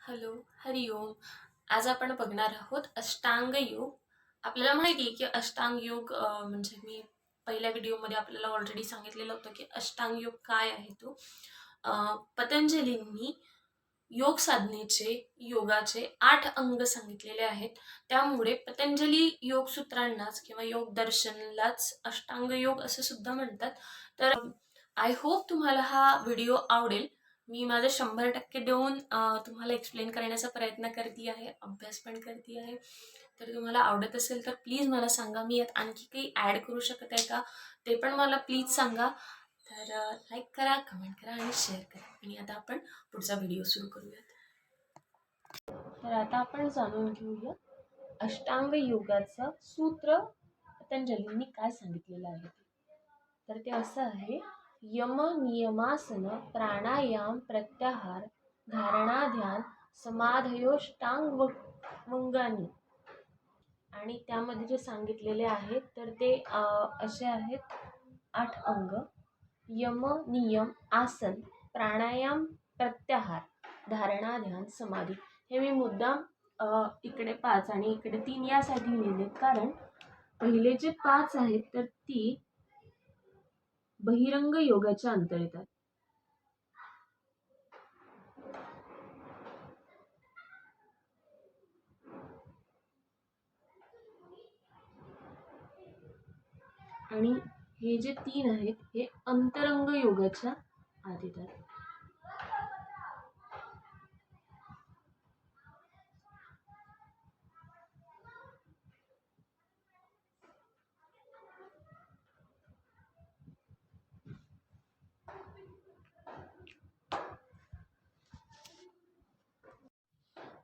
Hello, हरिओम. आज आपण बघणार आहोत अष्टांग योग. आपल्याला माहिती आहे की अष्टांग योग म्हणजे मी पहिल्या व्हिडिओमध्ये आपल्याला ऑलरेडी सांगितलेलं होतं की अष्टांग योग काय आहे तो. पतंजलींनी योग साधनेचे योगाचे 8 अंग सांगितलेले आहेत. त्यामुळे पतंजली योगसूत्रांनाच किंवा योग दर्शनलाच अष्टांग योग असं सुद्धा म्हणतात. तर आय होप तुम्हाला हा व्हिडिओ आवडेल. मी माझं 100% देऊन तुम्हाला एक्सप्लेन करण्याचा प्रयत्न करते आहे, अभ्यास पण करते आहे. तर तुम्हाला आवडत असेल तर प्लीज मला सांगा. मी यात आणखी काही ॲड करू शकत आहे का ते पण मला प्लीज सांगा. तर लाईक करा, कमेंट करा आणि शेअर करा. आणि आता आपण पुढचा व्हिडिओ सुरू करूयात. तर आता आपण जाणून घेऊया अष्टांग योगाचं सूत्र पतंजलींनी काय सांगितलेलं आहे. तर ते असं आहे: यम नियमासन प्राणायाम प्रत्याहार धारणा ध्यान समाधयोष्टांग वंगानी. आणि त्यामध्ये जे सांगितलेले आहेत तर ते असे आहेत 8 अंग: यम नियम आसन प्राणायाम प्रत्याहार धारणा ध्यान समाधी. हे मी मुद्दाम इकडे 5 आणि इकडे 3 यासाठी लिहिलेत, कारण पहिले जे 5 आहेत तर ती बहिरंग योगाच्या अंतर्गत येतात. आणि हे जे 3 आहेत हे अंतरंग योगाच्या आत येतात.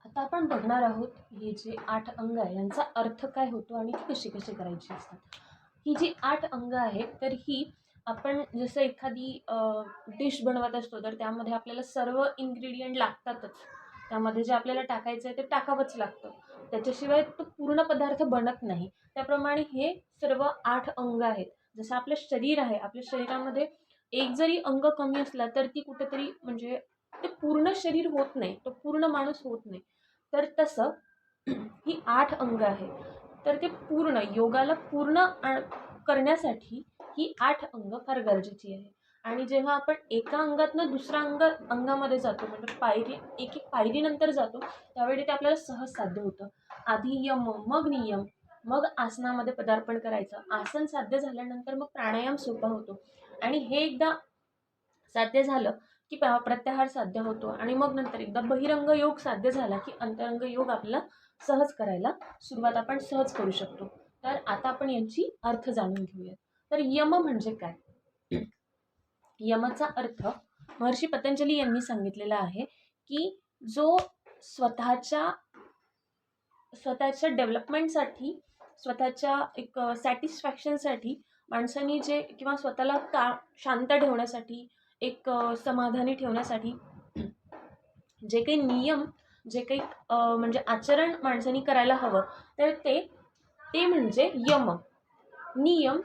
आता आपण बघणार आहोत हे जे 8 अंग आहे यांचा अर्थ काय होतो आणि ती कशी कशी करायची असतात. ही जी 8 अंग आहेत तर ही आपण जसं एखादी डिश बनवत असतो तर त्यामध्ये आपल्याला सर्व इन्ग्रेडियंट लागतातच. त्यामध्ये जे आपल्याला टाकायचं आहे ते टाकावंच लागतं. त्याच्याशिवाय तो पूर्ण पदार्थ बनत नाही. त्याप्रमाणे हे सर्व 8 अंग आहेत. जसं आपलं शरीर आहे, आपल्या शरीरामध्ये एक जरी अंग कमी असला तर ती कुठेतरी म्हणजे ते पूर्ण शरीर होत नाही, तो पूर्ण माणूस होत नाही. तर तसं ही 8 अंग आहे. तर ते पूर्ण योगाला पूर्ण करण्यासाठी ही 8 अंग फार गरजेची आहे. आणि जेव्हा आपण एका अंगातनं दुसऱ्या अंगामध्ये जातो, म्हणजे पायरी एक एक पायरीनंतर जातो, त्यावेळी ते आपल्याला सहज साध्य होतं. आधी यम, मग नियम, मग आसनामध्ये पदार्पण करायचं. आसन साध्य झाल्यानंतर मग प्राणायाम सोपा होतो. आणि हे एकदा साध्य झालं की प्रत्याहार साध्य होतो. आणि मग नंतर एकदा बहिरंग योग साध्य झाला की अंतरंग योग आपल्याला सहज करायला सुरुवात आपण सहज करू शकतो. तर आता आपण यांची अर्थ जाणून घेऊया. तर यम म्हणजे काय? यमाचा अर्थ महर्षी पतंजली यांनी सांगितलेला आहे की जो स्वतःच्या डेव्हलपमेंटसाठी, स्वतःच्या एक सॅटिस्फॅक्शनसाठी माणसांनी जे किंवा स्वतःला शांत ठेवण्यासाठी, एक समाधानी ठेवण्यासाठी जे काही नियम, जे काही म्हणजे आचरण माणसांनी करायला हवं तर ते म्हणजे यम. नियम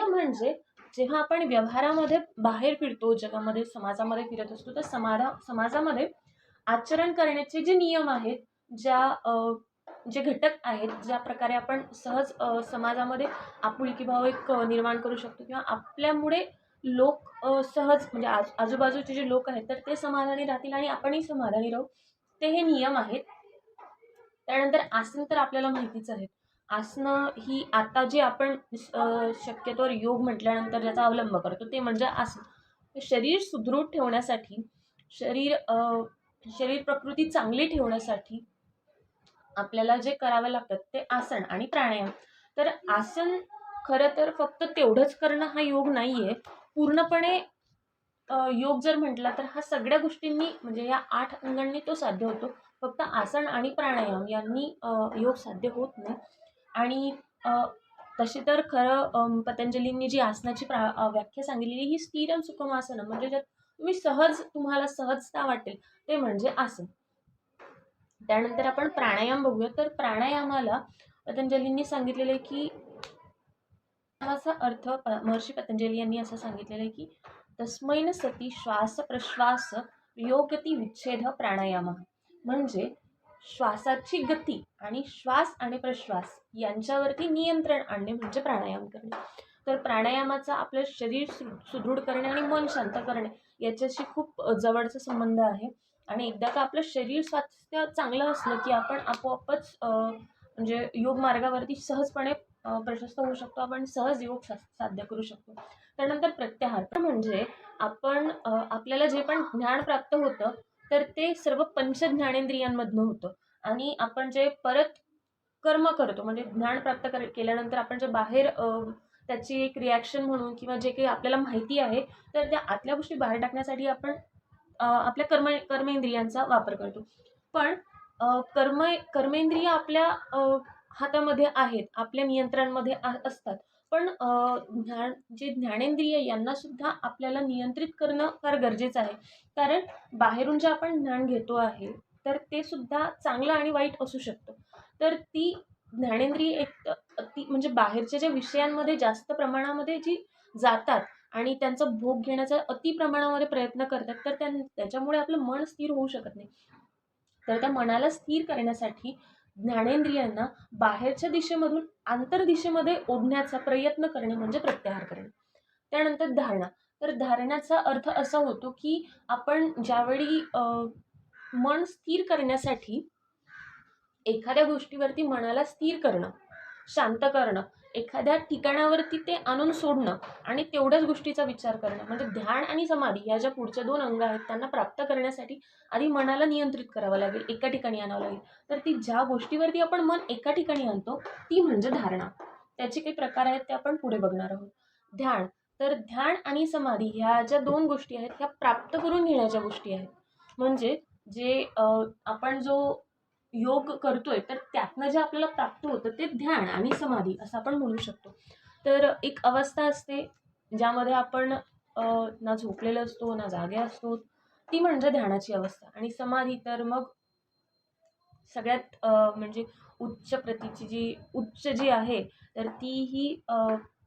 म्हणजे जेव्हा आपण व्यवहारामध्ये बाहेर फिरतो, जगामध्ये, समाजामध्ये फिरत असतो, तर समाजामध्ये आचरण करण्याचे जे नियम आहेत, जे घटक आहेत, ज्या प्रकारे आपण सहज समाजामध्ये आपुलकीभाव एक निर्माण करू शकतो किंवा आपल्यामुळे लोक सहज म्हणजे आजूबाजूचे जे लोक आहेत तर ते समाधानी राहतील आणि आपणही समाधानी राहू, ते हे नियम आहेत. त्यानंतर आसन तर आपल्याला माहितीच आहे. आसनं ही आता जे आपण शक्यतोवर योग म्हटल्यानंतर ज्याचा अवलंब करतो ते म्हणजे आसन. शरीर सुदृढ ठेवण्यासाठी, शरीर प्रकृती चांगली ठेवण्यासाठी आपल्याला जे करावं लागतं ते आसन आणि प्राणायाम. तर आसन खरं तर फक्त तेवढंच करणं हा योग नाही आहे. पूर्णपणे योग जर म्हटला तर हा सगळ्या गोष्टींनी म्हणजे या 8 अंगांनी तो साध्य होतो. फक्त आसन आणि प्राणायाम यांनी योग साध्य होत नाही. आणि तशी तर खरं पतंजलींनी जी आसनाची व्याख्या सांगितलेली ही स्थिर सुखम आसन, म्हणजे ज्यात तुम्हाला सहजता वाटेल ते म्हणजे आसन. त्यानंतर आपण प्राणायाम बघूया. तर प्राणायामाला पतंजलींनी सांगितलेलं आहे की त्याचा अर्थ महर्षी पतंजली यांनी असं सांगितलेलं आहे की तस्मैन सती श्वास प्रश्वास योगती विच्छेद प्राणायाम. म्हणजे श्वासाची गती आणि श्वास आणि प्रश्वास यांच्यावरती नियंत्रण आणणे म्हणजे प्राणायाम करणे. तर प्राणायामाचा आपलं शरीर सुदृढ करणे आणि मन शांत करणे याच्याशी खूप जवळचा संबंध आहे. आणि एकदा का आपलं शरीर स्वास्थ्य चांगलं असलं की आपण आपोआपच म्हणजे योग मार्गावरती सहजपणे प्रशस्त होऊ शकतो. आपण सहज योग साध्य करू शकतो. त्यानंतर प्रत्याहार म्हणजे आपण आपल्याला जे पण ज्ञान प्राप्त होतं तर ते सर्व पंचज्ञानेंद्रियांमधनं होतं. आणि आपण जे परत कर्म करतो म्हणजे ज्ञान प्राप्त केल्यानंतर आपण जे बाहेर त्याची एक रिॲक्शन म्हणून किंवा जे काही आपल्याला माहिती आहे तर त्या आतल्या गोष्टी बाहेर टाकण्यासाठी आपण आपल्या कर्मेंद्रियांचा वापर करतो. पण कर्मेंद्रिय आपल्या हातामध्ये आहेत, आपल्या नियंत्रणामध्ये असतात. पण जे ज्ञानेंद्रिय यांना सुद्धा आपल्याला नियंत्रित करणं फार गरजेचं आहे. कारण बाहेरून जे आपण ज्ञान घेतो आहे तर ते सुद्धा चांगलं आणि वाईट असू शकतं. तर ती ज्ञानेंद्रिय एक ती म्हणजे बाहेरच्या ज्या विषयांमध्ये जास्त प्रमाणामध्ये जी जातात आणि त्यांचा भोग घेण्याचा अति प्रमाणामध्ये प्रयत्न करतात तर त्याच्यामुळे आपलं मन स्थिर होऊ शकत नाही. तर त्या मनाला स्थिर करण्यासाठी ज्ञानेंद्रियांना बाहेरच्या दिशेमधून आंतरदिशेमध्ये ओढण्याचा प्रयत्न करणे म्हणजे प्रत्याहार करणे. त्यानंतर धारणा. तर धारणाचा अर्थ असा होतो की आपण ज्यावेळी मन स्थिर करण्यासाठी एखाद्या गोष्टीवरती मनाला स्थिर करणं, शांत करणं, एखाद्या ठिकाणावरती ते आणून सोडणं आणि तेवढ्याच गोष्टीचा विचार करणं म्हणजे ध्यान आणि समाधी या ज्या पुढच्या 2 अंग आहेत त्यांना प्राप्त करण्यासाठी आधी मनाला नियंत्रित करावं लागेल, एका ठिकाणी आणावं लागेल. तर ती ज्या गोष्टीवरती आपण मन एका ठिकाणी आणतो ती म्हणजे धारणा. त्याचे काही प्रकार आहेत ते आपण पुढे बघणार आहोत. ध्यान. तर ध्यान आणि समाधी ह्या ज्या 2 गोष्टी आहेत ह्या प्राप्त करून घेण्याच्या गोष्टी आहेत. म्हणजे जे आपण जो योग करतोय तर त्यातनं जे आपल्याला प्राप्त होतं ते ध्यान आणि समाधी असं आपण म्हणू शकतो. तर एक अवस्था असते ज्यामध्ये आपण ना झोपलेलो असतो ना जागे असतो, ती म्हणजे ध्यानाची अवस्था. आणि समाधी तर मग सगळ्यात म्हणजे उच्च प्रतीची जी उच्च जी आहे तर ती ही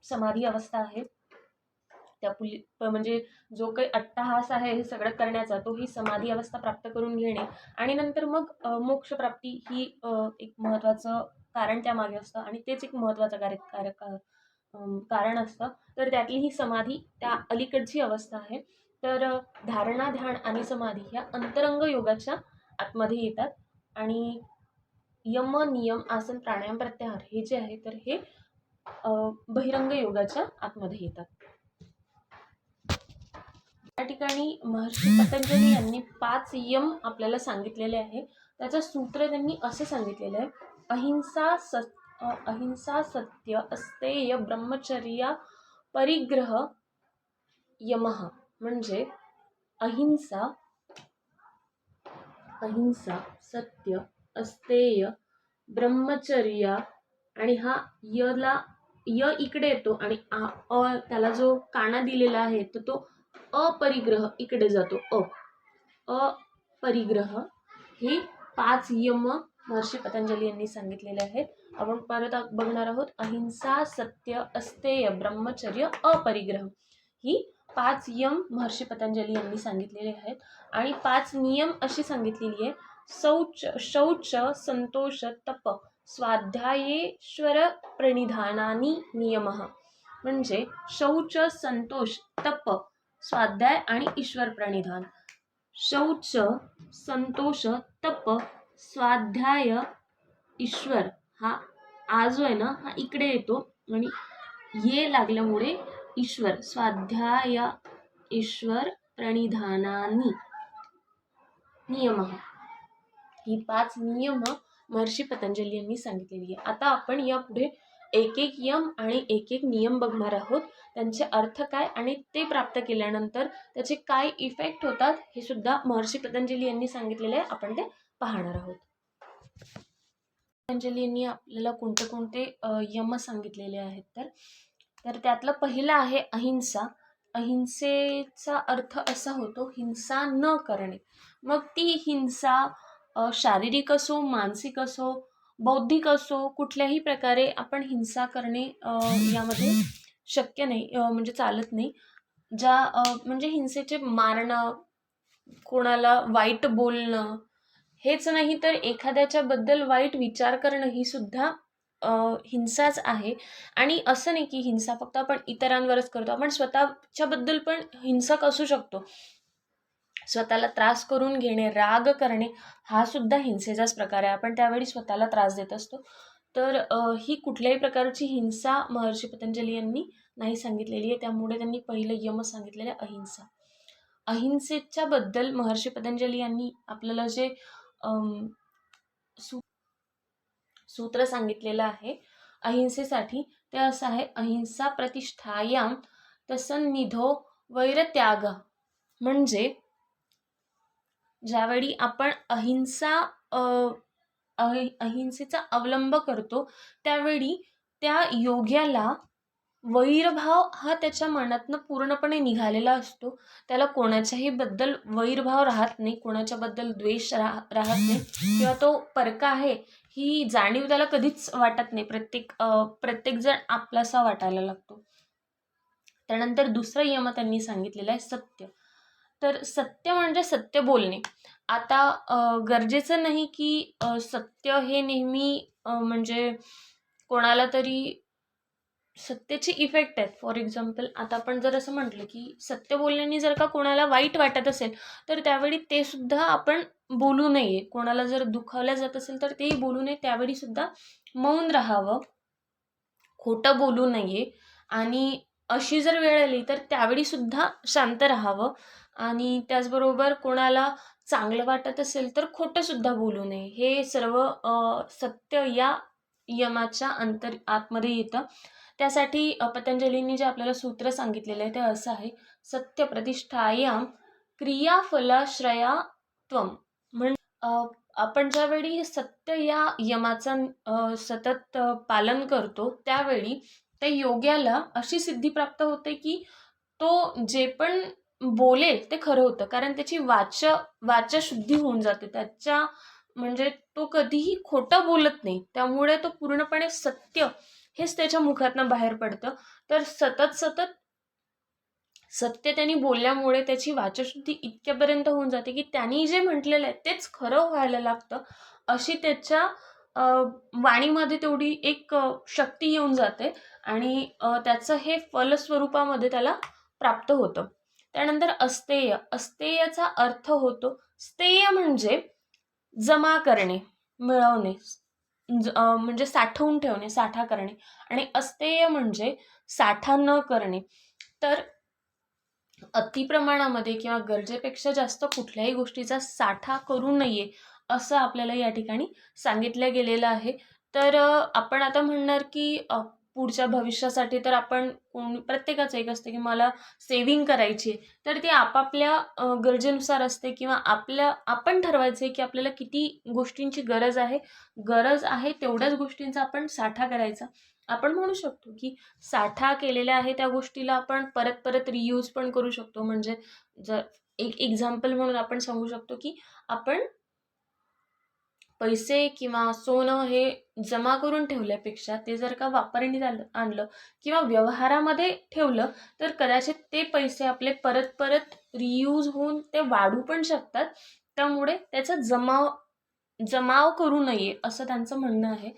समाधी अवस्था आहे. म्हणजे जो काही अट्टहास आहे हे सगळं करण्याचा तो ही समाधी अवस्था प्राप्त करून घेणे आणि नंतर मग मोक्षप्राप्ती ही एक महत्त्वाचं कारण त्यामागे असतं आणि तेच एक महत्त्वाचं कारण असतं. तर त्यातली ही समाधी त्या अलीकडची अवस्था आहे. तर धारणा, ध्यान आणि समाधी ह्या अंतरंग योगाच्या आतमध्ये येतात. आणि यम, नियम, आसन, प्राणायाम, प्रत्याहार हे जे आहे तर हे बहिरंग योगाच्या आतमध्ये येतात. या ठिकाणी महर्षी पतंजली यांनी 5 यम आपल्याला सांगितलेले आहे. त्याचं सूत्र त्यांनी असं सांगितलेलं आहे, अहिंसा, सत्य, अस्तेय, ब्रह्मचर्य, परिग्रह, यमः. म्हणजे अहिंसा, सत्य, अस्तेय, ब्रह्मचर्य आणि हा य इकडे येतो आणि त्याला जो काना दिलेला आहे तर तो अपरिग्रह इकडे जातो. अपरिग्रह हे 5 यम महर्षी पतंजली यांनी सांगितलेले आहेत. आपण परत बघणार आहोत. अहिंसा, सत्य, अस्तेय, ब्रह्मचर्य, अपरिग्रह ही 5 यम महर्षी पतंजली यांनी सांगितलेले आहेत. आणि 5 नियम अशी सांगितलेली आहे, शौच, संतोष, तप, स्वाध्यायेश्वर प्रणिधानानी नियमः. म्हणजे शौच, संतोष, तप, स्वाध्याय आणि ईश्वर प्रणिधान. शौच, संतोष, तप, स्वाध्याय, ईश्वर हा जो आहे ना हा इकडे येतो आणि ये लागल्यामुळे ईश्वर, स्वाध्याय, ईश्वर प्रणिधानानी नियमः ही 5 नियम महर्षी पतंजली यांनी सांगितलेली आहे. आता आपण यापुढे एक एक यम आणि एक एक नियम बघणार आहोत. त्यांचे अर्थ काय आणि ते प्राप्त केल्यानंतर त्याचे काय इफेक्ट होतात हे सुद्धा महर्षी पतंजली यांनी सांगितलेले आहे. आपण ते पाहणार आहोत. पतंजली यांनी आपल्याला कोणते कोणते यम सांगितलेले आहेत तर त्यातलं पहिलं आहे अहिंसा. अहिंसेचा अर्थ असा होतो हिंसा न करणे. मग ती हिंसा शारीरिक असो, मानसिक असो, बौद्धिक असो, कुठल्याही प्रकारे आपण हिंसा करणे यामध्ये शक्य नाही, म्हणजे चालत नाही. म्हणजे हिंसेचे मारणं, कोणाला वाईट बोलणं हेच नाही तर एखाद्याच्या बद्दल वाईट विचार करणं ही सुद्धा हिंसाच आहे. आणि असं नाही की हिंसा फक्त आपण इतरांवरच करतो, आपण स्वतःच्या बद्दल पण हिंसक असू शकतो. स्वतःला त्रास करून घेणे, राग करणे हा सुद्धा हिंसेचाच प्रकार आहे. आपण त्यावेळी स्वतःला त्रास देत असतो. तर ही कुठल्याही प्रकारची हिंसा महर्षी पतंजली यांनी नाही सांगितलेली आहे. त्यामुळे त्यांनी पहिलं यम सांगितलेलं आहे अहिंसा. अहिंसेच्या बद्दल महर्षी पतंजली यांनी आपल्याला जे अम, सूत्र सांगितलेलं आहे अहिंसेसाठी, ते असं आहे: अहिंसा प्रतिष्ठायाम तसन्निधो वैरत्याग. म्हणजे ज्यावेळी आपण अहिंसेचा अवलंब करतो, त्यावेळी त्या योग्याला वैरभाव हा त्याच्या मनातनं पूर्णपणे निघालेला असतो. त्याला कोणाच्याही बद्दल वैरभाव राहत नाही, कोणाच्याबद्दल द्वेष राहत नाही, किंवा तो परका आहे ही जाणीव त्याला कधीच वाटत नाही. प्रत्येक जण आपलासा वाटायला लागतो. त्यानंतर दुसरं यम त्यांनी सांगितलेलं आहे सत्य. तर सत्य म्हणजे सत्य बोलणे. आता गरजेचं नाही की सत्य हे नेहमी म्हणजे कोणाला तरी सत्याचे इफेक्ट आहेत. फॉर एक्झाम्पल, आता आपण जर असं म्हटलं की सत्य बोलण्याने जर का कोणाला वाईट वाटत असेल, तर त्यावेळी ते सुद्धा आपण बोलू नये. कोणाला जर दुखावल्या जात असेल तर तेही बोलू नये. त्यावेळी सुद्धा मौन राहावं, खोटं बोलू नये. आणि अशी जर वेळ आली तर त्यावेळी सुद्धा शांत राहावं. आणि त्याचबरोबर कोणाला चांगलं वाटत असेल तर खोटं सुद्धा बोलू नये. हे सर्व सत्य या यमाच्या आतमध्ये येतं. त्यासाठी पतंजलींनी जे आपल्याला सूत्र सांगितलेलं आहे ते असं आहे: सत्य प्रतिष्ठायाम क्रियाफलाश्रयात्वम. आपण ज्यावेळी सत्य या यमाचं सतत पालन करतो, त्यावेळी त्या योग्याला अशी सिद्धी प्राप्त होते की तो जे पण बोलेल ते खरं होतं. कारण त्याची वाचशुद्धी होऊन जाते. म्हणजे तो कधीही खोटं बोलत नाही. त्यामुळे तो पूर्णपणे सत्य हेच त्याच्या मुखातनं बाहेर पडतं. तर सतत सत्य त्यांनी बोलल्यामुळे त्याची वाचशुद्धी इतक्यापर्यंत होऊन जाते की त्यांनी जे म्हटलेलं आहे तेच खरं व्हायला लागतं. अशी त्याच्या वाणीमध्ये तेवढी एक शक्ती येऊन जाते. आणि त्याचं हे फलस्वरूपामध्ये त्याला प्राप्त होतं. त्यानंतर अस्तेय. अस्तेयचा अर्थ होतो, स्थेय म्हणजे जमा करणे, मिळवणे, म्हणजे साठवून ठेवणे, साठा करणे. आणि अस्तेय म्हणजे साठा न करणे. तर अतिप्रमाणामध्ये किंवा गरजेपेक्षा जास्त कुठल्याही गोष्टीचा साठा करू नये असं आपल्याला या ठिकाणी सांगितलं गेलेलं आहे. तर आपण आता म्हणणार की पुढच्या भविष्यासाठी तर प्रत्येकाचं एक असते की मला सेव्हिंग करायची आहे. तर ती आपापल्या गरजेनुसार असते, किंवा आपण ठरवायचे की आपल्याला किती गोष्टींची गरज आहे तेवढ्याच गोष्टींचा आपण साठा करायचा. आपण म्हणू शकतो की साठा केलेला आहे त्या गोष्टीला आपण परत परत रियूज पण करू शकतो. म्हणजे जर एक एक्झाम्पल म्हणून आपण सांगू शकतो की आपण पैसे किंवा सोनं हे जमा करून ठेवल्यापेक्षा ते जर का वापरण्यात आणलं किंवा व्यवहारामध्ये ठेवलं, तर कदाचित ते पैसे आपले परत परत रियूज होऊन ते वाढू पण शकतात. त्यामुळे त्याचा जमाव करू नये असं त्यांचं म्हणणं आहे.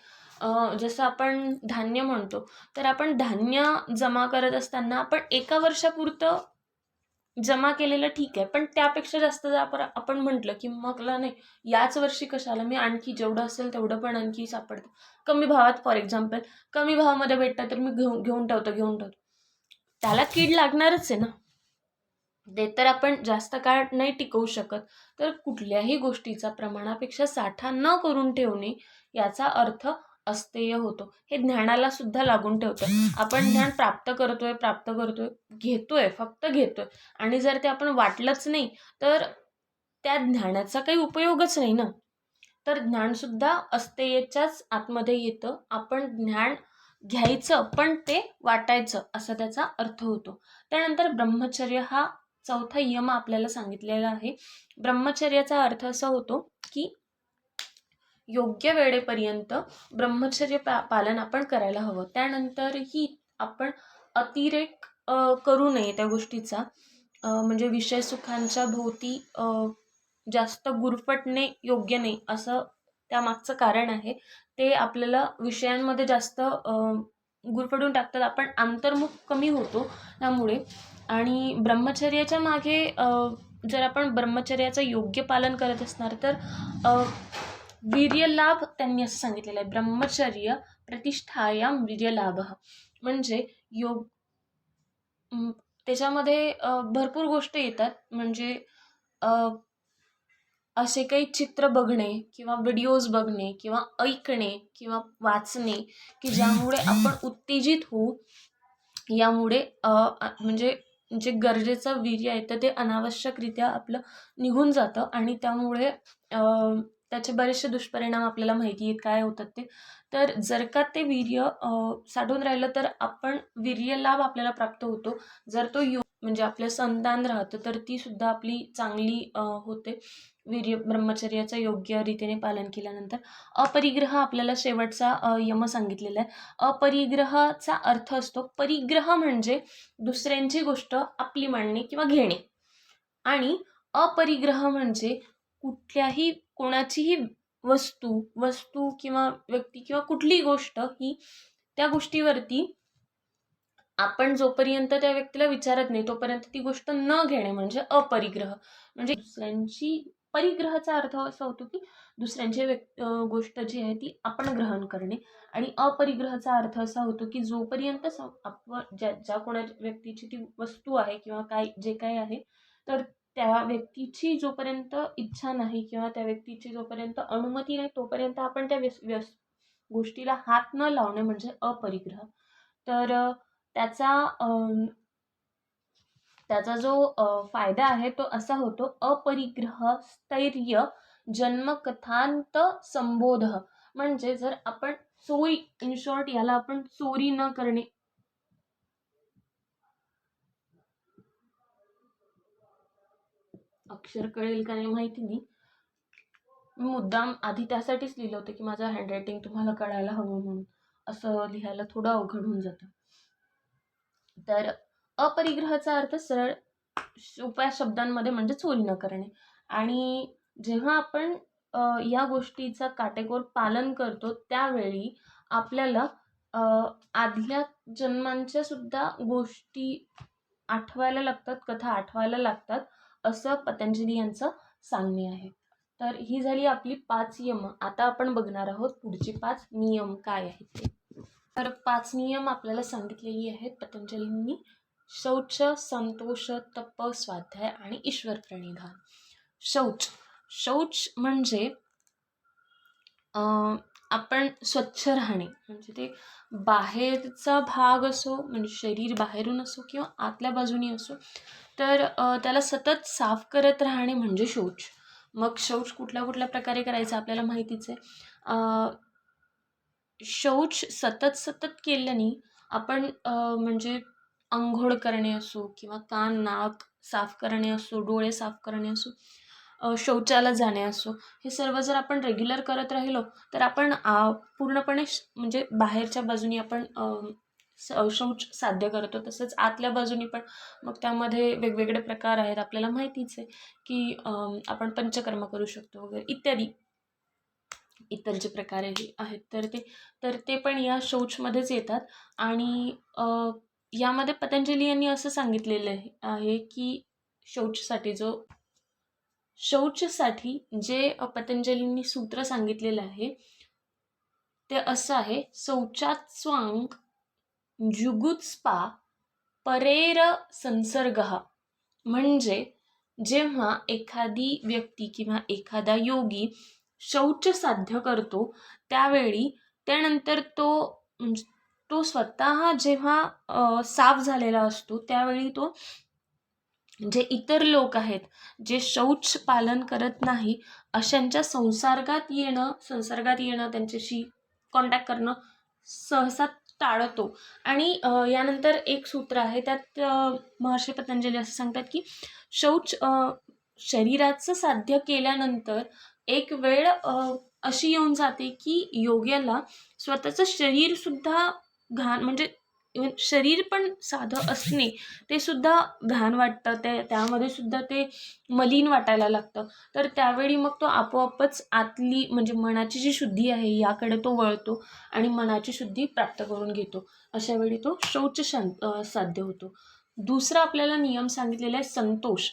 जसं आपण धान्य म्हणतो, तर आपण धान्य जमा करत असताना आपण एका वर्षापुरतं जमा केलेलं ठीक आहे, पण त्यापेक्षा जास्त जर आपण म्हटलं की मला नाही, याच वर्षी कशाला, मी आणखी जेवढं असेल तेवढं पण आणखी सापडतं कमी भावात. फॉर एक्झाम्पल, कमी भावामध्ये भेटतं तर मी घेऊन ठेवतो. त्याला कीड लागणारच आहे ना. ते तर आपण जास्त काळ नाही टिकवू शकत. तर कुठल्याही गोष्टीचा प्रमाणापेक्षा साठा न करून ठेवणे याचा अर्थ अस्तेय होतो. हे ज्ञानाला सुद्धा लागून ठेवतं. आपण ज्ञान प्राप्त करतोय, फक्त घेतोय, आणि जर ते आपण वाटलंच नाही तर त्या ज्ञानाचा काही उपयोगच नाही ना. तर ज्ञानसुद्धा अस्तेयच्याच आतमध्ये येतं. आपण ज्ञान घ्यायचं पण ते वाटायचं असं त्याचा अर्थ होतो. त्यानंतर ब्रह्मचर्य हा चौथा यम आपल्याला सांगितलेला आहे. ब्रह्मचर्याचा अर्थ असा होतो की योग्य वेळेपर्यंत ब्रह्मचर्य पालन आपण करायला हवं. त्यानंतरही आपण अतिरेक करू नये त्या गोष्टीचा. म्हणजे विषय सुखांच्या भोवती जास्त गुरफटणे योग्य नाही, असं त्यामागचं कारण आहे. ते आपल्याला विषयांमध्ये जास्त गुरफटून टाकतात, आपण अंतर्मुख कमी होतो त्यामुळे. आणि ब्रह्मचर्याच्या मागे जर आपण ब्रह्मचर्याचं योग्य पालन करत असणार तर वीर्यलाभ त्यांनी असं सांगितलेलं आहे, ब्रह्मचर्य प्रतिष्ठायाम वीर्यलाभ. म्हणजे योग त्याच्यामध्ये भरपूर गोष्टी येतात. म्हणजे असे काही चित्र बघणे किंवा व्हिडिओज बघणे किंवा ऐकणे किंवा वाचणे की ज्यामुळे आपण उत्तेजित होऊ. यामुळे म्हणजे जे गरजेचं वीर्य आहे तर ते अनावश्यकरित्या आपलं निघून जातं आणि त्यामुळे त्याचे बरेचसे दुष्परिणाम आपल्याला माहिती आहेत काय होतात ते. तर जर का ते वीर्य साठून राहिलं तर आपण वीर्य लाभ आपल्याला प्राप्त होतो. जर तो म्हणजे आपलं संतान राहतं तर ती सुद्धा आपली चांगली होते वीर्य ब्रह्मचर्याचं योग्य रीतीने पालन केल्यानंतर. अपरिग्रह आपल्याला शेवटचा यम सांगितलेला आहे. अपरिग्रहाचा अर्थ असतो, परिग्रह म्हणजे दुसऱ्यांची गोष्ट आपली मांडणे किंवा घेणे, आणि अपरिग्रह म्हणजे कुठल्याही कोणाचीही वस्तू वस्तू किंवा व्यक्ती किंवा कुठलीही गोष्ट ही त्या गोष्टीवरती आपण जोपर्यंत त्या व्यक्तीला विचारत नाही तोपर्यंत ती गोष्ट न घेणे म्हणजे अपरिग्रह. म्हणजे दुसऱ्यांची परिग्रहाचा अर्थ असा होतो की दुसऱ्यांची गोष्ट जी आहे ती आपण ग्रहण करणे. आणि अपरिग्रहाचा अर्थ असा होतो की जोपर्यंत आपण ज्या कोणा व्यक्तीची ती वस्तू आहे किंवा काय जे काय आहे तर त्या व्यक्तीची जोपर्यंत इच्छा नाही किंवा त्या व्यक्तीची जोपर्यंत अनुमती नाही तोपर्यंत आपण त्या गोष्टीला हात न लावणे म्हणजे अपरिग्रह. तर त्याचा जो फायदा आहे तो असा होतो, अपरिग्रह स्थैर्य जन्मकथांत संबोध. म्हणजे जर आपण चोरी, इन शॉर्ट याला आपण चोरी न करणे, अक्षर कळेल का नाही माहिती नाही, मी मुद्दाम आधी त्यासाठीच लिहिलं होतं की माझं हँडरायटिंग तुम्हाला कळायला हवं म्हणून. असं लिहायला थोडं अवघड होऊन जातं. तर अपरिग्रहाचा अर्थ सरळ सोप्या शब्दांमध्ये म्हणजे चोरी न करणे. आणि जेव्हा आपण या गोष्टीचा काटेकोर पालन करतो त्यावेळी आपल्याला आदल्या जन्मांच्या सुद्धा गोष्टी आठवायला लागतात, कथा आठवायला लागतात, असं पतंजली यांचं सांगणे आहे. तर ही झाली आपली 5 यम. आता आपण बघणार आहोत पुढचे 5 नियम काय आहेत ते. तर 5 नियम आपल्याला सांगितलेली आहेत पतंजलींनी: शौच, संतोष, तप, स्वाध्याय आणि ईश्वर प्रणिधान. शौच. शौच म्हणजे आपण स्वच्छ राहणे. म्हणजे ते बाहेरचा भाग असो, म्हणजे शरीर बाहेरून असो किंवा आतल्या बाजूनी असो, तर त्याला सतत साफ करत राहणे म्हणजे शौच. मग शौच कुठल्या कुठल्या प्रकारे करायचं आपल्याला माहितीच आहे. शौच सतत केल्याने आपण म्हणजे अंघोळ करणे असो किंवा कान नाक साफ करणे असो, डोळे साफ करणे असो, शौचाला जाणे असो, हे सर्व जर आपण रेग्युलर करत राहिलो तर आपण पूर्णपणे म्हणजे बाहेरच्या बाजूनी आपण शौच साध्य करतो. तसंच आतल्या बाजूनी पण मग त्यामध्ये वेगवेगळे प्रकार आहेत, आपल्याला माहितीच आहे की आपण पंचकर्म करू शकतो वगैरे इत्यादी इतर जे प्रकार आहेत तर ते पण या शौचमध्येच येतात. आणि यामध्ये पतंजली यांनी असं सांगितलेलं आहे की शौचसाठी जे पतंजलींनी सूत्र सांगितलेलं आहे ते असं आहे: शौचात स्वांग जुगुत्स्पा परेर संसर्ग. म्हणजे जेव्हा एखादी व्यक्ती किंवा एखादा योगी शौच साध्य करतो त्यावेळी त्यानंतर तो स्वतः जेव्हा साफ झालेला असतो त्यावेळी तो जे इतर लोक आहेत जे शौच पालन करत नाही अशांच्या संसर्गात येणं त्यांच्याशी कॉन्टॅक्ट करणं सहसा टाळतो. आणि यानंतर एक सूत्र आहे त्यात महर्षी पतंजली असं सांगतात की शौच शरीराचं साध्य केल्यानंतर एक वेळ अशी येऊन जाते की योग्याला स्वतःचं शरीरसुद्धा घाण म्हणजे इव्हन शरीर पण साधं असणे ते सुद्धा घाण वाटतं, त्यामध्ये सुद्धा ते मलिन वाटायला लागतं. तर त्यावेळी मग तो आपोआपच आतली म्हणजे मनाची जी शुद्धी आहे याकडे तो वळतो आणि मनाची शुद्धी प्राप्त करून घेतो. अशा वेळी तो साध्य होतो. दुसरा आपल्याला नियम सांगितलेला आहे संतोष.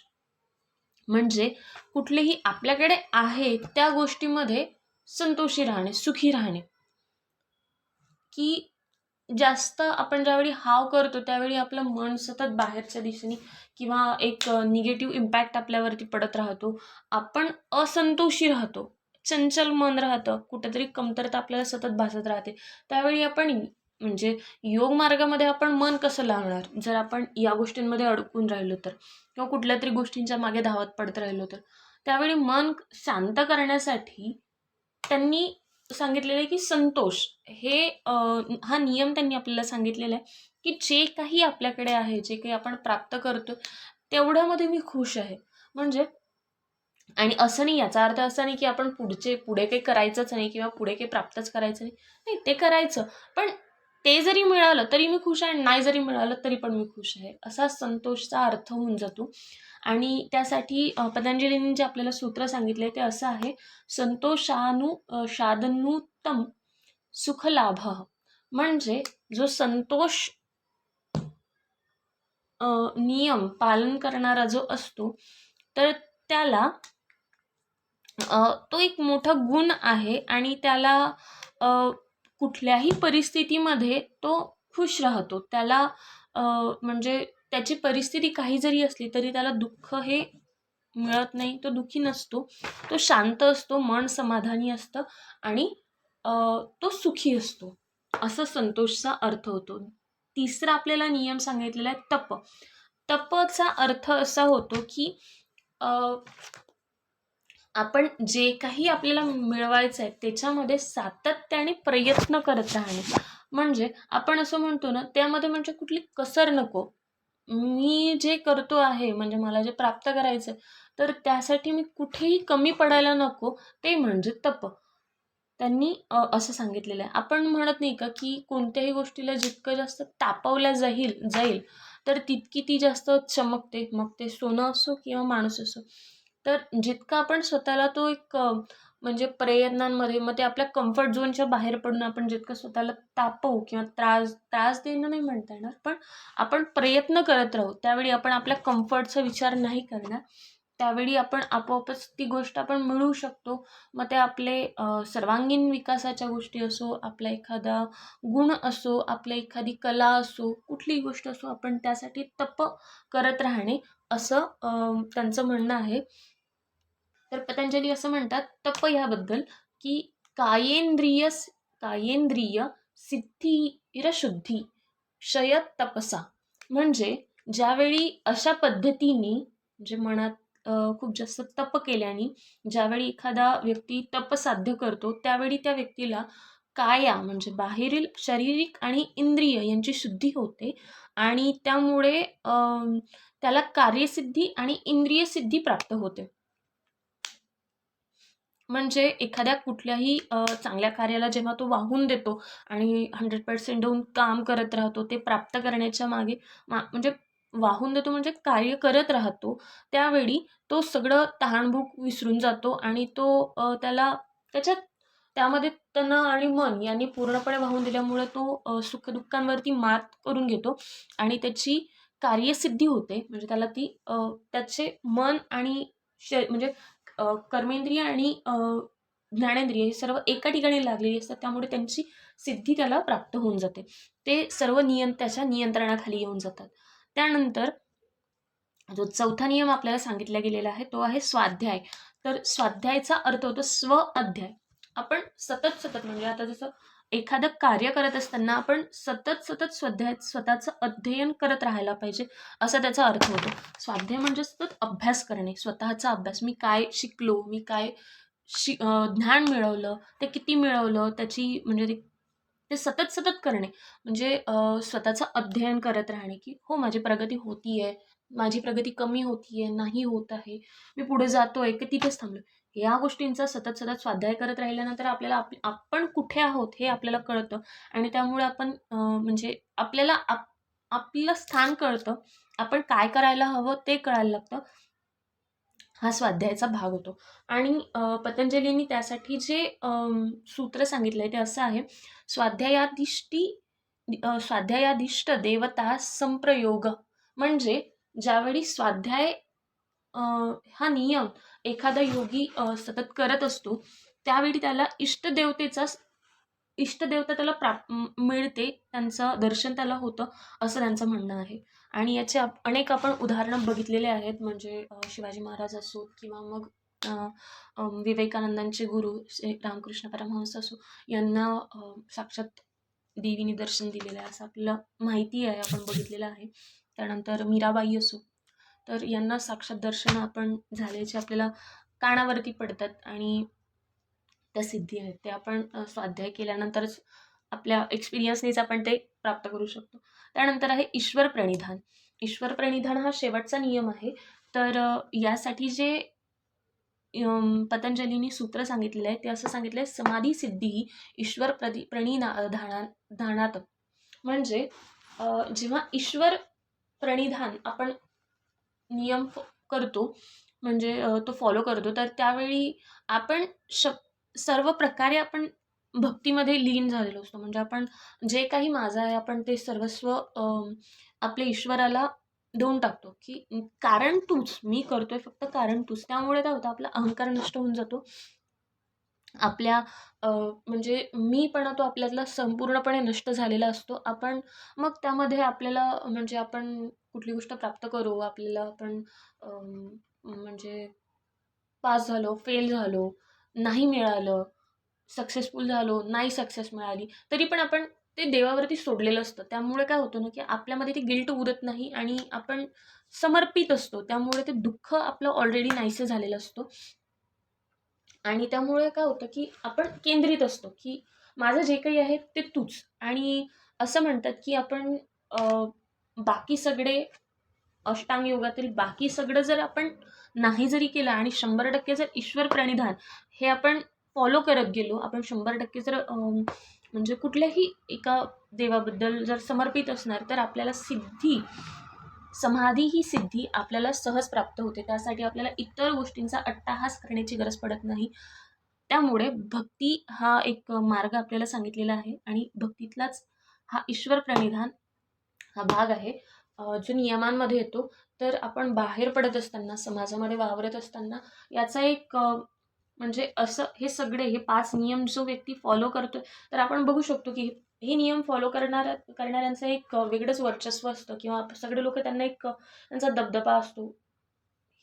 म्हणजे कुठलेही आपल्याकडे आहे त्या गोष्टीमध्ये संतोषी राहणे, सुखी राहणे. की जास्त आपण ज्यावेळी हाव करतो त्यावेळी आपलं मन सतत बाहेरच्या दिशेने किंवा एक निगेटिव्ह इम्पॅक्ट आपल्यावरती पडत राहतो. आपण असंतोषी राहतो, चंचल मन राहतं, कुठेतरी कमतरता आपल्याला सतत भासत राहते. त्यावेळी आपण म्हणजे योग मार्गामध्ये आपण मन कसं लावणार जर आपण या गोष्टींमध्ये अडकून राहिलो तर, किंवा कुठल्या तरी गोष्टींच्या मागे धावत पडत राहिलो तर. त्यावेळी मन शांत करण्यासाठी त्यांनी सांगितलेलं आहे की संतोष हे हा नियम त्यांनी आपल्याला सांगितलेला आहे की जे काही आपल्याकडे आहे, जे काही आपण प्राप्त करतो तेवढ्यामध्ये मी खुश आहे. म्हणजे आणि असं नाही, याचा अर्थ असा नाही की आपण पुढे काही करायचंच नाही किंवा पुढे काही प्राप्तच करायचं नाही. नाही, ते करायचं, पण ते जरी मिळालं तरी मी खुश आहे आणि नाही जरी मिळालं तरी पण मी खुश आहे, असा संतोषचा अर्थ होऊन जातो. आणि त्यासाठी पतंजलींनी जे आपल्याला सूत्र सांगितले ते असं आहे, शादनुत्तम सुखलाभ. म्हणजे जो संतोष नियम पालन करणारा जो असतो तर त्याला तो एक मोठा गुण आहे आणि त्याला कुठल्याही परिस्थितीमध्ये तो खुश राहतो. त्याला म्हणजे त्याची परिस्थिती काही जरी असली तरी त्याला दुःख हे मिळत नाही, तो दुःखी नसतो, तो शांत असतो, मन समाधानी असतं आणि तो सुखी असतो. असं संतोषचा अर्थ होतो. तिसरा आपल्याला नियम सांगितलेला आहे तप. तपचा अर्थ असा होतो की आपण जे काही आपल्याला मिळवायचं आहे त्याच्यामध्ये सातत्याने प्रयत्न करत राहणे. म्हणजे आपण असं म्हणतो ना, त्यामध्ये म्हणजे कुठली कसर नको. मी जे करतो आहे म्हणजे मला जे प्राप्त करायचं तर त्यासाठी मी कुठेही कमी पडायला नको, ते म्हणजे तप. त्यांनी असं सांगितलेलं आहे. आपण म्हणत नाही का की कोणत्याही गोष्टीला जितकं जास्त तापवल्या जाईल तर तितकी ती जास्त चमकते, मग ते सोनं असो किंवा माणूस असो. तर जितका आपण स्वतःला तो एक म्हणजे प्रयत्नांमध्ये मग ते आपल्या कम्फर्ट झोनच्या बाहेर पडून आपण जितकं स्वतःला तापवू किंवा त्रास देणं नाही म्हणता येणार, पण आपण प्रयत्न करत राहू, त्यावेळी आपण आपल्या कम्फर्टचा विचार नाही करणार, त्यावेळी आपण आपोआपच ती गोष्ट आपण मिळवू शकतो. मग ते आपले सर्वांगीण विकासाच्या गोष्टी असो, आपला एखादा गुण असो, आपली एखादी कला असो, कुठलीही गोष्ट असो, आपण त्यासाठी तप करत राहणे असं त्यांचं म्हणणं आहे. तर पतंजली असं म्हणतात तप याबद्दल की कायेंद्रिय सिद्धिरशुद्धी शयत तपसा. म्हणजे ज्यावेळी अशा पद्धतीने म्हणजे मनात खूप जास्त तप केल्याने ज्यावेळी एखादा व्यक्ती तप साध्य करतो त्यावेळी त्या व्यक्तीला काया म्हणजे बाहेरील शारीरिक आणि इंद्रिय यांची शुद्धी होते आणि त्यामुळे त्याला कार्यसिद्धी आणि इंद्रिय सिद्धी प्राप्त होते. म्हणजे एखाद्या कुठल्याही चांगल्या कार्याला जेव्हा तो वाहून देतो आणि 100% देऊन काम करत राहतो, ते प्राप्त करण्याच्या मागे म्हणजे वाहून देतो म्हणजे कार्य करत राहतो, त्यावेळी तो सगळं तहानभूक विसरून जातो आणि तो त्यामध्ये तन आणि मन यांनी पूर्णपणे वाहून दिल्यामुळे तो सुखदुःखांवरती मात करून घेतो आणि त्याची कार्यसिद्धी होते. म्हणजे त्याला त्याचे मन आणि म्हणजे कर्मेंद्रिय आणि ज्ञानेंद्रिय हे सर्व एका ठिकाणी लागलेली असतात, त्यामुळे त्यांची सिद्धी त्याला प्राप्त होऊन जाते. ते सर्व त्याच्या नियंत्रणाखाली येऊन जातात. त्यानंतर जो चौथा नियम आपल्याला सांगितला गेलेला आहे तो आहे स्वाध्याय. तर स्वाध्यायचा अर्थ होतो स्व अध्याय. आपण सतत म्हणजे आता जसं एखादं कार्य करत असताना आपण सतत स्वतःचं अध्ययन करत राहायला पाहिजे, असा त्याचा अर्थ होतो. स्वाध्याय म्हणजे सतत अभ्यास करणे, स्वतःचा अभ्यास. मी काय शिकलो, मी काय ज्ञान मिळवलं, ते किती मिळवलं, त्याची म्हणजे ते सतत करणे. म्हणजे स्वतःचं अध्ययन करत राहणे की हो माझी प्रगती होतीये, माझी प्रगती कमी होतीये, नाही होत आहे, मी पुढे जातोय की तिथेच थांबलोय. या गोष्टींचा सतत सतत स्वाध्याय करत राहिल्यानंतर आपल्याला आपण कुठे आहोत हे आपल्याला कळतं आणि त्यामुळे आपण म्हणजे आपल्याला आपलं स्थान कळतं. आपण काय करायला हवं ते कळायला लागतं. हा स्वाध्यायाचा भाग होतो. आणि पतंजलींनी त्यासाठी जे सूत्र सांगितलंय ते असं आहे, स्वाध्यायाधिष्ठी स्वाध्यायाधिष्ठ देवता संप्रयोग. म्हणजे ज्यावेळी स्वाध्याय हा नियम एखादा योगी सतत करत असतो, त्यावेळी त्याला इष्टदेवता त्याला मिळते, त्यांचं दर्शन त्याला होतं, असं त्यांचं म्हणणं आहे. आणि याचे अनेक आपण उदाहरणं बघितलेले आहेत. म्हणजे शिवाजी महाराज असो किंवा मग अ, विवेकानंदांचे गुरु श्री रामकृष्ण परमहंस असो, यांना साक्षात देवीने दर्शन दिलेलं आहे असं आपल्याला माहिती आहे, आपण बघितलेलं आहे. त्यानंतर मीराबाई असो, तर यांना साक्षात दर्शन आपण झाल्याचे आपल्याला कानावरती पडतात आणि त्या सिद्धी आहेत ते आपण स्वाध्याय केल्यानंतरच आपल्या एक्सपिरियन्सनेच आपण ते प्राप्त करू शकतो. त्यानंतर आहे ईश्वर प्रणिधान. ईश्वर प्रणिधान हा शेवटचा नियम आहे. तर यासाठी जे पतंजलींनी सूत्र सांगितलेलं आहे ते असं सांगितलं आहे, समाधी सिद्धी ईश्वर धानात. म्हणजे जेव्हा ईश्वर प्रणिधान आपण नियम करतो, म्हणजे तो फॉलो करतो, तर त्यावेळी आपण सर्व प्रकारे आपण भक्तीमध्ये लीन झालेलो असतो. म्हणजे आपण जे काही माझं आहे आपण ते सर्वस्व आपल्या ईश्वराला देऊन टाकतो, की कारण तूच, मी करतोय फक्त कारण तूच. त्यामुळे काय होतं, आपला अहंकार नष्ट होऊन जातो. आपल्या म्हणजे मीपणा तो आपल्यातला संपूर्णपणे नष्ट झालेला असतो. आपण मग त्यामध्ये आपल्याला म्हणजे आपण कुठली गोष्ट प्राप्त करू, आपल्याला आपण म्हणजे पास झालो, फेल झालो, नाही मिळालं, सक्सेसफुल झालो, नाही सक्सेस मिळाली, तरी पण आपण ते देवावरती सोडलेलं असतं. त्यामुळे काय होतं ना, की आपल्यामध्ये ती गिल्ट उरत नाही आणि आपण समर्पित असतो. त्यामुळे ते दुःख आपलं ऑलरेडी नाहीसं झालेलं असतं. आणि त्यामुळे काय होतं, की आपण केंद्रित असतो, की माझं जे काही आहे ते तूच. आणि असं म्हणतात, की आपण बाकी सगळे अष्टांग योगातील बाकी सगळं जर आपण नाही जरी केलं आणि 100% जर ईश्वर प्रणिधान हे आपण फॉलो करत गेलो, आपण 100% जर म्हणजे कुठल्याही एका देवाबद्दल जर समर्पित असणार, तर आपल्याला समाधी ही सिद्धी आपल्याला सहज प्राप्त होते. त्यासाठी आपल्याला इतर गोष्टींचा अट्टाहास करण्याची गरज पडत नाही. त्यामुळे भक्ती हा एक मार्ग आपल्याला सांगितलेला आहे आणि भक्तीतलाच हा ईश्वर प्रणिधान हा भाग आहे, जो नियमांमध्ये येतो. तर आपण बाहेर पडत असताना, समाजामध्ये वावरत असताना याचा एक म्हणजे असं हे 5 नियम जो व्यक्ती फॉलो करतोय, तर आपण बघू शकतो की हे नियम फॉलो करणाऱ्यांचं एक वेगळंच वर्चस्व असतं किंवा सगळे लोक त्यांना एक त्यांचा दबदबा असतो.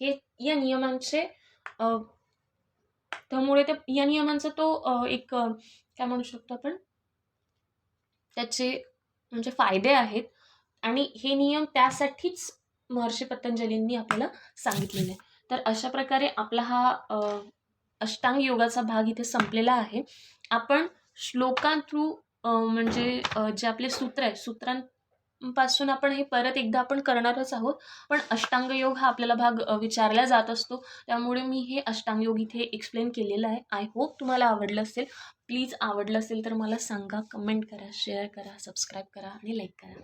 हे या नियमांचे त्यामुळे या नियमांचा तो एक काय म्हणू शकतो आपण, त्याचे म्हणजे फायदे आहेत. आणि हे नियम त्यासाठीच महर्षी पतंजलींनी आपल्याला सांगितलेले आहे. तर अशा प्रकारे आपला हा अष्टांग योगाचा भाग इथे संपलेला आहे. आपण श्लोकां थ्रू म्हणजे जे आपले सूत्र आहे, सूत्रांपासून आपण हे परत एकदा आपण करणारच आहोत. पण अष्टांग योग हा आपल्याला भाग विचारला जात असतो. त्यामुळे मी हे अष्टांग योग इथे एक्सप्लेन केलेलं आहे. आय होप तुम्हाला आवडलं असेल. प्लीज आवडलं असेल तर मला सांगा, कमेंट करा, शेअर करा, सबस्क्राईब करा आणि लाईक करा.